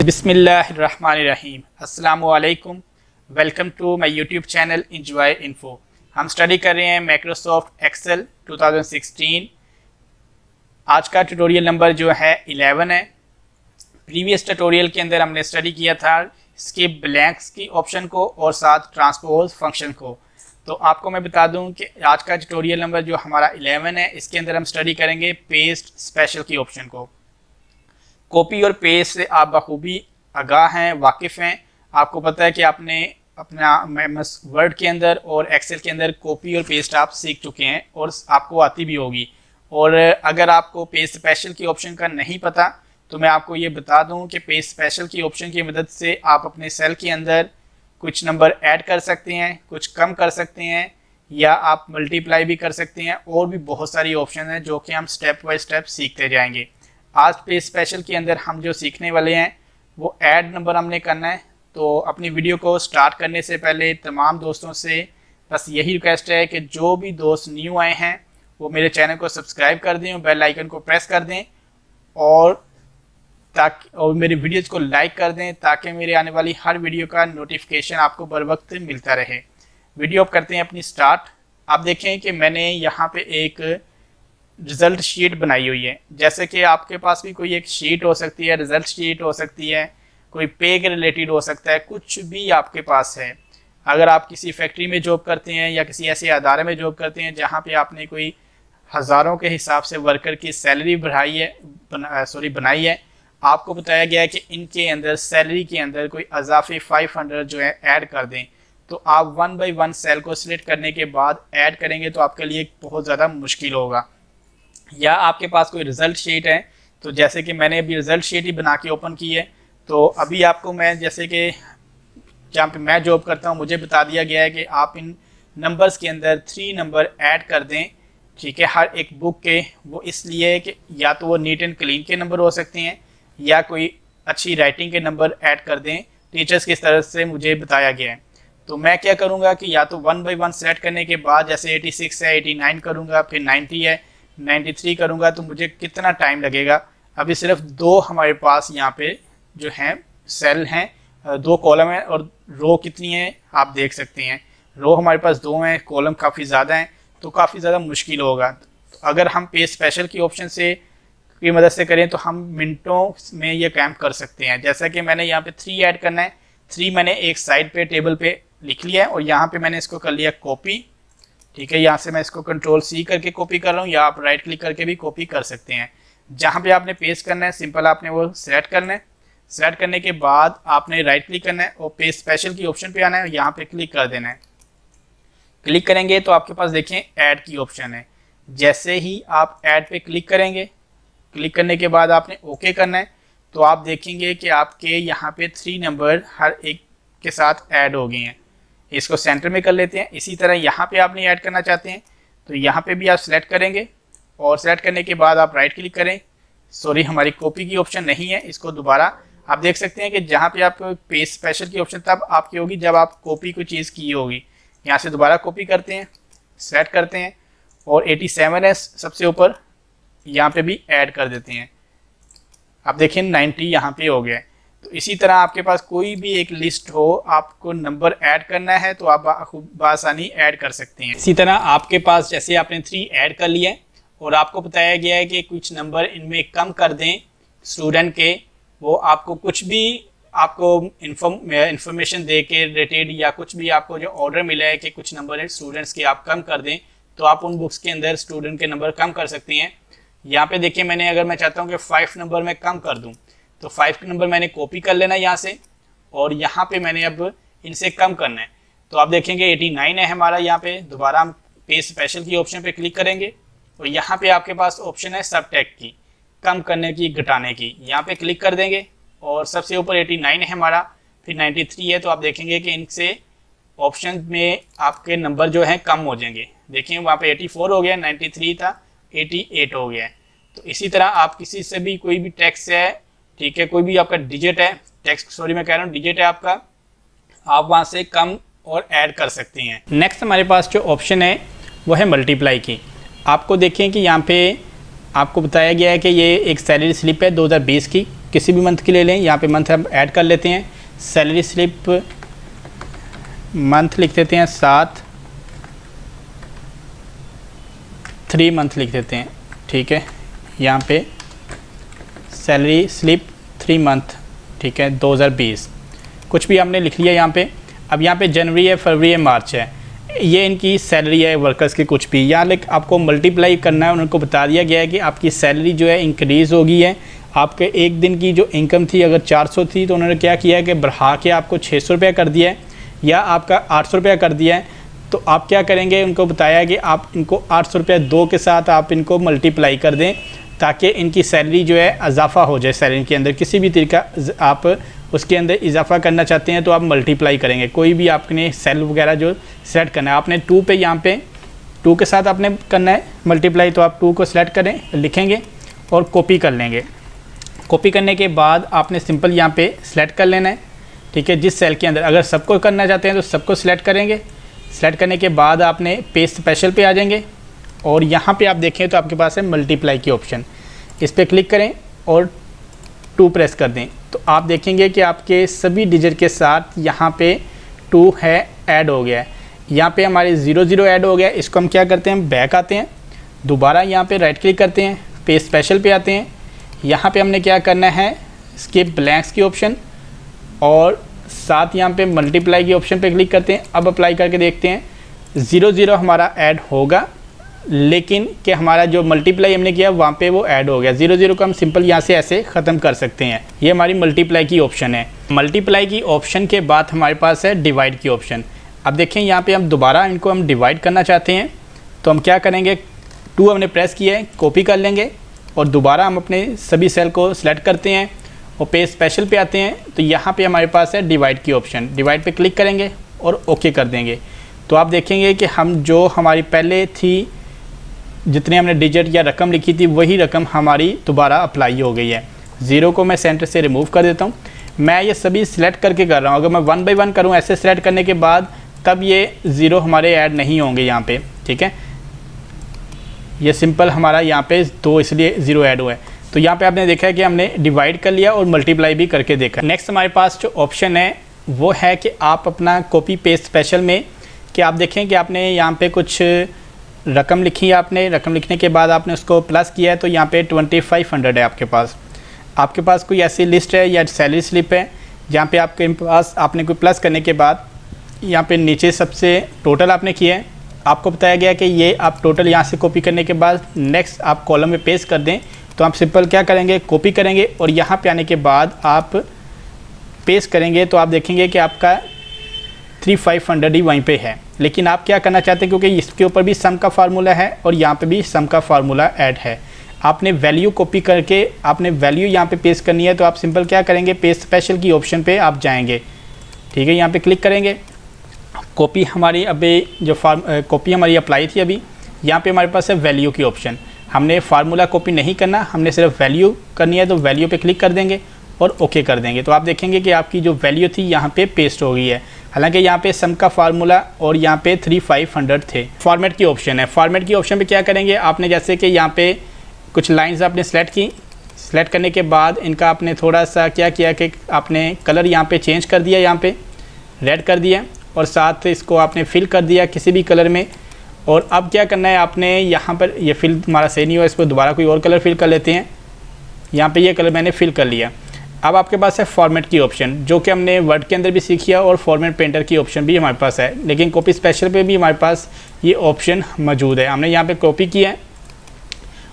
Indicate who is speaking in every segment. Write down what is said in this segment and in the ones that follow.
Speaker 1: बिस्मिल्लाहिर्रहमानिर्रहीम। अस्सलामुअलैकुम। Welcome to my YouTube channel enjoy info. हम स्टडी कर रहे हैं माइक्रोसॉफ्ट एक्सेल 2016। आज का ट्यूटोरियल नंबर जो है 11 है। प्रीवियस ट्यूटोरियल के अंदर हमने स्टडी किया था स्किप ब्लैंक्स की ऑप्शन को और साथ ट्रांसपोज फंक्शन को। तो आपको मैं बता दूं कि आज का ट्यूटोरियल नंबर जो हमारा 11 है, इसके अंदर हम स्टडी करेंगे पेस्ट स्पेशल की ऑप्शन को। कॉपी और पेस्ट से आप बखूबी आगाह हैं, वाकिफ़ हैं। आपको पता है कि आपने अपना एमएस वर्ड के अंदर और एक्सेल के अंदर कॉपी और पेस्ट आप सीख चुके हैं और आपको आती भी होगी। और अगर आपको पेस्ट स्पेशल की ऑप्शन का नहीं पता तो मैं आपको ये बता दूं कि पेस्ट स्पेशल की ऑप्शन की मदद से आप अपने सेल के अंदर कुछ नंबर ऐड कर सकते हैं, कुछ कम कर सकते हैं, या आप मल्टीप्लाई भी कर सकते हैं। और भी बहुत सारी ऑप्शन हैं जो कि हम स्टेप बाय स्टेप सीखते जाएंगे। आज पेस्ट स्पेशल के अंदर हम जो सीखने वाले हैं वो ऐड नंबर हमने करना है। तो अपनी वीडियो को स्टार्ट करने से पहले तमाम दोस्तों से बस यही रिक्वेस्ट है कि जो भी दोस्त न्यू आए हैं वो मेरे चैनल को सब्सक्राइब कर दें और बेल आइकन को प्रेस कर दें और मेरी वीडियोज़ को लाइक कर दें ताकि मेरे आने वाली हर वीडियो का नोटिफिकेशन आपको बर वक्त मिलता रहे। वीडियो अब करते हैं अपनी स्टार्ट। आप देखें कि मैंने यहाँ पे एक रिज़ल्ट शीट बनाई हुई है। जैसे कि आपके पास भी कोई एक शीट हो सकती है, रिज़ल्ट शीट हो सकती है, कोई पे के रिलेटेड हो सकता है, कुछ भी आपके पास है। अगर आप किसी फैक्ट्री में जॉब करते हैं या किसी ऐसे अदारे में जॉब करते हैं जहाँ पे आपने कोई हज़ारों के हिसाब से वर्कर की सैलरी बनाई है, आपको बताया गया है कि इनके अंदर सैलरी के अंदर कोई अजाफी 500 जो है ऐड कर दें। तो आप 1 बाय 1 सेल को सिलेक्ट करने के बाद ऐड करेंगे तो आपके लिए बहुत ज़्यादा मुश्किल होगा। या आपके पास कोई रिज़ल्ट शीट है, तो जैसे कि मैंने अभी रिज़ल्ट शीट ही बना के ओपन की है। तो अभी आपको मैं जैसे कि जहाँ पे मैं जॉब करता हूँ मुझे बता दिया गया है कि आप इन नंबर्स के अंदर 3 नंबर ऐड कर दें, ठीक है, हर एक बुक के। वो इसलिए कि या तो वो नीट एंड क्लीन के नंबर हो सकते हैं या कोई अच्छी राइटिंग के नंबर ऐड कर दें। टीचर्स की तरफ से मुझे बताया गया है। तो मैं क्या करूँगा कि या तो 1 बाय 1 सेलेक्ट करने के बाद जैसे 86 है, 89 करूँगा, फिर 90 है, 93 करूँगा। तो मुझे कितना टाइम लगेगा? अभी सिर्फ 2 हमारे पास यहाँ पे जो हैं सेल हैं, 2 कॉलम हैं और रो कितनी है आप देख सकते हैं। रो हमारे पास 2 हैं, कॉलम काफ़ी ज़्यादा हैं, तो काफ़ी ज़्यादा मुश्किल होगा। तो अगर हम पेस्ट स्पेशल की ऑप्शन से की मदद से करें तो हम मिनटों में ये काम कर सकते हैं। जैसा कि मैंने यहाँ पे 3 ऐड करना है, 3 मैंने एक साइड पे टेबल पे लिख लिया है और यहाँ पे मैंने इसको कर लिया कॉपी, ठीक है। यहाँ से मैं इसको Ctrl+C करके कॉपी कर रहा हूँ, या आप राइट क्लिक करके भी कॉपी कर सकते हैं। जहाँ पे आपने पेस्ट करना है सिंपल आपने वो सेलेक्ट करना है। सेलेक्ट करने के बाद आपने राइट क्लिक करना है और पेस्ट स्पेशल की ऑप्शन पे आना है और यहाँ पे क्लिक कर देना है। क्लिक करेंगे तो आपके पास देखें ऐड की ऑप्शन है। जैसे ही आप ऐड पे क्लिक करेंगे, क्लिक करने के बाद आपने ओके करना है, तो आप देखेंगे कि आपके यहाँ पे 3 नंबर हर एक के साथ ऐड हो गए हैं। इसको सेंटर में कर लेते हैं। इसी तरह यहाँ पे आपने ऐड करना चाहते हैं तो यहाँ पे भी आप सेलेक्ट करेंगे और सेलेक्ट करने के बाद आप राइट क्लिक करें। सॉरी, हमारी कॉपी की ऑप्शन नहीं है, इसको दोबारा आप देख सकते हैं कि जहाँ पे आप पेस्ट स्पेशल की ऑप्शन तब आपकी होगी जब आप कॉपी कोई चीज़ की होगी। यहाँ से दोबारा कॉपी करते हैं, सेलेक्ट करते हैं और 87 है सबसे ऊपर, यहाँ पे भी ऐड कर देते हैं। आप देखें 90 यहाँ पे हो गया। तो इसी तरह आपके पास कोई भी एक लिस्ट हो, आपको नंबर ऐड करना है तो आप बआसानी ऐड कर सकते हैं। इसी तरह आपके पास जैसे आपने 3 ऐड कर लिया है और आपको बताया गया है कि कुछ नंबर इनमें कम कर दें स्टूडेंट के, वो आपको कुछ भी आपको इंफॉर्मेशन दे के रिलेटेड या कुछ भी आपको जो ऑर्डर मिला है कि कुछ नंबर स्टूडेंट्स के आप कम कर दें, तो आप उन बुक्स के अंदर स्टूडेंट के नंबर कम कर सकते हैं। यहाँ पे देखिए मैंने अगर मैं चाहता हूँ कि 5 नंबर में कम कर दूँ तो 5 नंबर मैंने कॉपी कर लेना यहाँ से और यहाँ पे मैंने अब इनसे कम करना है। तो आप देखेंगे 89 है हमारा। यहाँ पे दोबारा हम पेस्ट स्पेशल की ऑप्शन पे क्लिक करेंगे और यहाँ पे आपके पास ऑप्शन है सबट्रैक्ट की, कम करने की, घटाने की। यहाँ पे क्लिक कर देंगे और सबसे ऊपर 89 है हमारा, फिर 93 है। तो आप देखेंगे कि इनसे ऑप्शन में आपके नंबर जो हैं कम हो जाएंगे। देखिए वहाँ पे 84 हो गया, 93 था, 88 हो गया है। तो इसी तरह आप किसी से भी कोई भी टेक्स्ट है, ठीक है, कोई भी आपका डिजिट है, टेक्स्ट सॉरी मैं कह रहा हूँ डिजिट है आपका, आप वहाँ से कम और ऐड कर सकते हैं। नेक्स्ट हमारे पास जो ऑप्शन है वो है मल्टीप्लाई की। आपको देखें कि यहाँ पे आपको बताया गया है कि ये एक सैलरी स्लिप है 2020 की, किसी भी मंथ की ले लें। यहाँ पे मंथ हम ऐड कर लेते हैं। सैलरी स्लिप मंथ लिख देते हैं 7, 3 मंथ लिख देते हैं, ठीक है। यहाँ पे सैलरी स्लिप 3 मंथ, ठीक है, 2020 कुछ भी हमने लिख लिया यहाँ पे। अब यहाँ पे जनवरी है, फरवरी है, मार्च है, ये इनकी सैलरी है वर्कर्स की कुछ भी। यहाँ लाइक आपको मल्टीप्लाई करना है। उनको बता दिया गया है कि आपकी सैलरी जो है इंक्रीज़ हो गई है। आपके एक दिन की जो इनकम थी अगर 400 थी तो उन्होंने क्या किया है कि बढ़ा के आपको 600 रुपया कर दिया है, या आपका 800 रुपया कर दिया है। तो आप क्या करेंगे, उनको बताया कि आप इनको 800 रुपया 2 के साथ आप इनको मल्टीप्लाई कर दें, ताकि इनकी सैलरी जो है इजाफा हो जाए। सैलरी के अंदर किसी भी तरीका आप उसके अंदर इजाफा करना चाहते हैं तो आप मल्टीप्लाई करेंगे। कोई भी आपने सेल वगैरह जो सेलेक्ट करना है, आपने 2 पे यहाँ पे 2 के साथ आपने करना है मल्टीप्लाई, तो आप 2 को सिलेक्ट करें, लिखेंगे और कॉपी कर लेंगे। कॉपी करने के बाद आपने सिंपल यहाँ पे सिलेक्ट कर लेना है, ठीक है। जिस सेल के अंदर अगर सबको करना चाहते हैं तो सबको सिलेक्ट करेंगे। सिलेक्ट करने के बाद आपने पेज स्पेशल पे आ जाएंगे और यहाँ पे आप देखें तो आपके पास है मल्टीप्लाई की ऑप्शन, इस पर क्लिक करें और 2 प्रेस कर दें तो आप देखेंगे कि आपके सभी डिजिट के साथ यहाँ पे 2 है ऐड हो गया है। यहाँ पे हमारे 00 ऐड हो गया। इसको हम क्या करते हैं, बैक आते हैं, दोबारा यहाँ पे राइट क्लिक करते हैं, पेज स्पेशल पे आते हैं। यहाँ पे हमने क्या करना है, स्किप ब्लैंक्स की ऑप्शन और साथ यहाँ पे मल्टीप्लाई की ऑप्शन पे क्लिक करते हैं। अब अप्लाई करके देखते हैं 00 हमारा ऐड होगा, लेकिन कि हमारा जो मल्टीप्लाई हमने किया वहाँ पे वो ऐड हो गया। 00 को हम सिंपल यहाँ से ऐसे ख़त्म कर सकते हैं। ये हमारी मल्टीप्लाई की ऑप्शन है। मल्टीप्लाई की ऑप्शन के बाद हमारे पास है डिवाइड की ऑप्शन। अब देखें यहाँ पे हम दोबारा इनको हम डिवाइड करना चाहते हैं तो हम क्या करेंगे, 2 हमने प्रेस किया है, कॉपी कर लेंगे और दोबारा हम अपने सभी सेल को सिलेक्ट करते हैं और पेज स्पेशल पे आते हैं। तो यहाँ पे हमारे पास है डिवाइड की ऑप्शन। डिवाइड पे क्लिक करेंगे और ओके कर देंगे तो आप देखेंगे कि हम जो हमारी पहले थी, जितने हमने डिजिट या रकम लिखी थी वही रकम हमारी दोबारा अप्लाई हो गई है। 0 को मैं सेंटर से रिमूव कर देता हूँ। मैं ये सभी सिलेक्ट करके कर रहा हूँ। अगर मैं 1 बाय 1 करूँ ऐसे सिलेक्ट करने के बाद, तब ये 0 हमारे ऐड नहीं होंगे यहाँ पे, ठीक है। ये सिंपल हमारा यहाँ पे 2 इसलिए 0 ऐड हुआ है। तो यहाँ पे आपने देखा है कि हमने डिवाइड कर लिया और मल्टीप्लाई भी करके देखा। नेक्स्ट हमारे पास जो ऑप्शन है वो है कि आप अपना कॉपी पेस्ट स्पेशल में कि आप देखें कि आपने यहाँ पे कुछ रकम लिखी है। आपने रकम लिखने के बाद आपने उसको प्लस किया है तो यहाँ पे 2500 है आपके पास कोई ऐसी लिस्ट है या सैलरी स्लिप है जहाँ पे आपके पास आपने कोई प्लस करने के बाद यहाँ पे नीचे सबसे टोटल आपने किया है। आपको बताया गया कि ये आप टोटल यहाँ से कॉपी करने के बाद नेक्स्ट आप कॉलम में पेस्ट कर दें। तो आप सिंपल क्या करेंगे, कॉपी करेंगे और यहाँ पे आने के बाद आप पेस्ट करेंगे तो आप देखेंगे कि आपका 3500 ही वहीं पे है। लेकिन आप क्या करना चाहते हैं, क्योंकि इसके ऊपर भी सम का फार्मूला है और यहाँ पे भी सम का फार्मूला ऐड है। आपने वैल्यू कॉपी करके आपने वैल्यू यहाँ पे पेस्ट करनी है। तो आप सिंपल क्या करेंगे, पेस्ट स्पेशल की ऑप्शन पे आप जाएंगे, ठीक है। यहाँ पे क्लिक करेंगे, कॉपी हमारी अभी जो कॉपी हमारी अप्लाई थी अभी, यहाँ पे हमारे पास है वैल्यू की ऑप्शन। हमने फार्मूला कॉपी नहीं करना, हमने सिर्फ वैल्यू करनी है। तो वैल्यू पे क्लिक कर देंगे और ओके कर देंगे तो आप देखेंगे कि आपकी जो वैल्यू थी यहाँ पे पेस्ट हो गई है। हालांकि यहाँ पे सम का फार्मूला और यहाँ पे 3500 थे। फॉर्मेट की ऑप्शन है। फॉर्मेट की ऑप्शन पे क्या करेंगे, आपने जैसे कि यहाँ पे कुछ लाइंस आपने सेलेक्ट की, सेलेक्ट करने के बाद इनका आपने थोड़ा सा क्या किया कि आपने कलर यहाँ पे चेंज कर दिया, यहाँ पे रेड कर दिया और साथ इसको आपने फिल कर दिया किसी भी कलर में। और अब क्या करना है, आपने यहाँ पर ये फिल हमारा सही नहीं हुआ, इस पर दोबारा कोई और कलर फिल कर लेते हैं। यहाँ पे ये कलर मैंने फिल कर लिया। अब आपके पास है फॉर्मेट की ऑप्शन, जो कि हमने वर्ड के अंदर भी सीखी है और फॉर्मेट पेंटर की ऑप्शन भी हमारे पास है। लेकिन कॉपी स्पेशल पे भी हमारे पास ये ऑप्शन मौजूद है। हमने यहाँ पे कॉपी किया है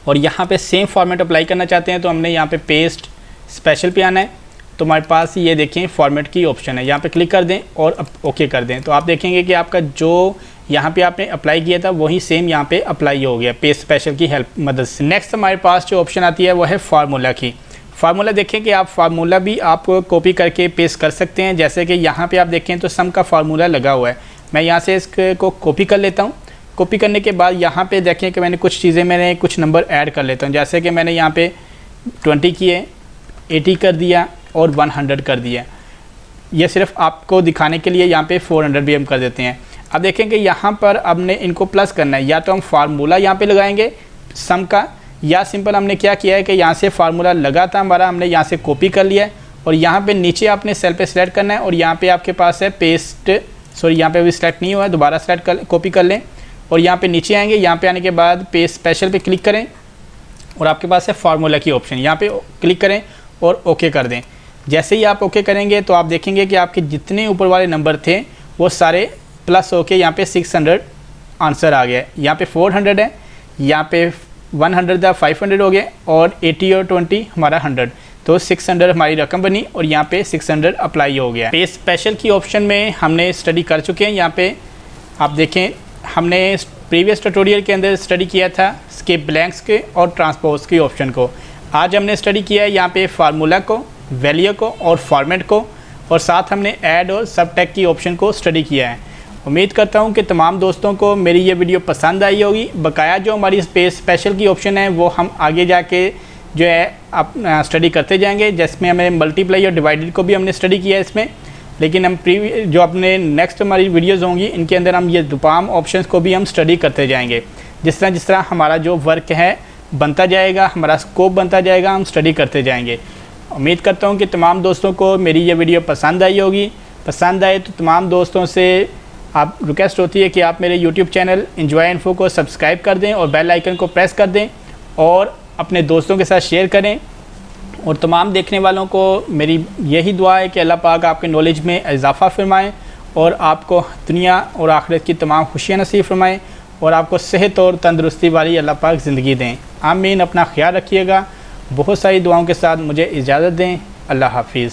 Speaker 1: और यहाँ पे सेम फॉर्मेट अप्लाई करना चाहते हैं तो हमने यहाँ पे पेस्ट स्पेशल पे आना है। तो हमारे पास ये देखें फॉर्मेट की ऑप्शन है, यहाँ पे क्लिक कर दें और ओके कर दें। तो आप देखेंगे कि आपका जो यहाँ पे आपने अप्लाई किया था वही सेम यहाँ पे अप्लाई हो गया पेस्ट स्पेशल की हेल्प मदद से। नेक्स्ट हमारे पास जो ऑप्शन आती है वो है फार्मूला की। फार्मूला देखें कि आप फार्मूला भी आप कॉपी करके पेस्ट कर सकते हैं। जैसे कि यहाँ पे आप देखें तो सम का फार्मूला लगा हुआ है। मैं यहाँ से इसको कॉपी कर लेता हूँ। कॉपी करने के बाद यहाँ पे देखें कि मैंने कुछ चीज़ें मैंने कुछ नंबर ऐड कर लेता हूँ। जैसे कि मैंने यहाँ पे 20 किए, 80 कर दिया और 100 कर दिया। ये सिर्फ आपको दिखाने के लिए यहाँ पे 400 भी हम कर देते हैं। अब देखें कि यहाँ पर हमने इनको प्लस करना है। या तो हम फार्मूला यहाँ पे लगाएंगे सम का, या सिंपल हमने क्या किया है कि यहाँ से फार्मूला लगा था हमारा, हमने यहाँ से कॉपी कर लिया है और यहाँ पे नीचे आपने सेल पे सिलेक्ट करना है और यहाँ पे आपके पास है पेस्ट, सॉरी यहाँ पे भी सिलेक्ट नहीं हुआ है, दोबारा सिलेक्ट कर कॉपी कर लें और यहाँ पे नीचे आएंगे। यहाँ पे आने के बाद पेस्ट स्पेशल पे क्लिक करें और आपके पास है फार्मूला की ऑप्शन, यहाँ पे क्लिक करें और ओके कर दें। जैसे ही आप ओके करेंगे तो आप देखेंगे कि आपके जितने ऊपर वाले नंबर थे वो सारे प्लस होके यहाँ पे 600 आंसर आ गया है। यहाँ पे 400 है, यहाँ पे 100 था, 500 हो गए और 80 और 20 हमारा 100, तो 600 हमारी रकम बनी और यहाँ पे 600 अप्लाई हो गया। पेस्ट स्पेशल की ऑप्शन में हमने स्टडी कर चुके हैं। यहाँ पे आप देखें हमने प्रीवियस ट्यूटोरियल के अंदर स्टडी किया था स्किप ब्लैंक्स के और ट्रांसपोज की ऑप्शन को। आज हमने स्टडी किया है यहाँ पे फार्मूला को, वैल्यू को और फॉर्मेट को, और साथ हमने ऐड और सब टैग की ऑप्शन को स्टडी किया है। उम्मीद करता हूँ कि तमाम दोस्तों को मेरी ये वीडियो पसंद आई होगी। बकाया जो हमारी पेस्ट स्पेशल की ऑप्शन है वो हम आगे जाके जो है आप स्टडी करते जाएंगे, जिसमें हमें मल्टीप्लाई और डिवाइडेड को भी हमने स्टडी किया है इसमें। लेकिन हम जो अपने नेक्स्ट हमारी वीडियोज़ होंगी इनके अंदर हम ये तमाम ऑप्शंस को भी हम स्टडी करते जाएंगे। जिस तरह हमारा जो वर्क है बनता जाएगा, हमारा स्कोप बनता जाएगा, हम स्टडी करते जाएंगे। उम्मीद करता हूँ कि तमाम दोस्तों को मेरी ये वीडियो पसंद आई होगी। पसंद आए तो तमाम दोस्तों से आप रिक्वेस्ट होती है कि आप मेरे YouTube चैनल इंजॉय इन्फो को सब्सक्राइब कर दें और बेल आइकन को प्रेस कर दें और अपने दोस्तों के साथ शेयर करें। और तमाम देखने वालों को मेरी यही दुआ है कि अल्लाह पाक आपके नॉलेज में इजाफ़ा फरमाएँ और आपको दुनिया और आखिरत की तमाम खुशियाँ नसीब फरमाएँ और आपको सेहत और तंदुरुस्ती वाली अल्लाह पाक ज़िंदगी दें। आमीन। अपना ख्याल रखिएगा। बहुत सारी दुआओं के साथ मुझे इजाज़त दें। अल्लाह हाफिज़।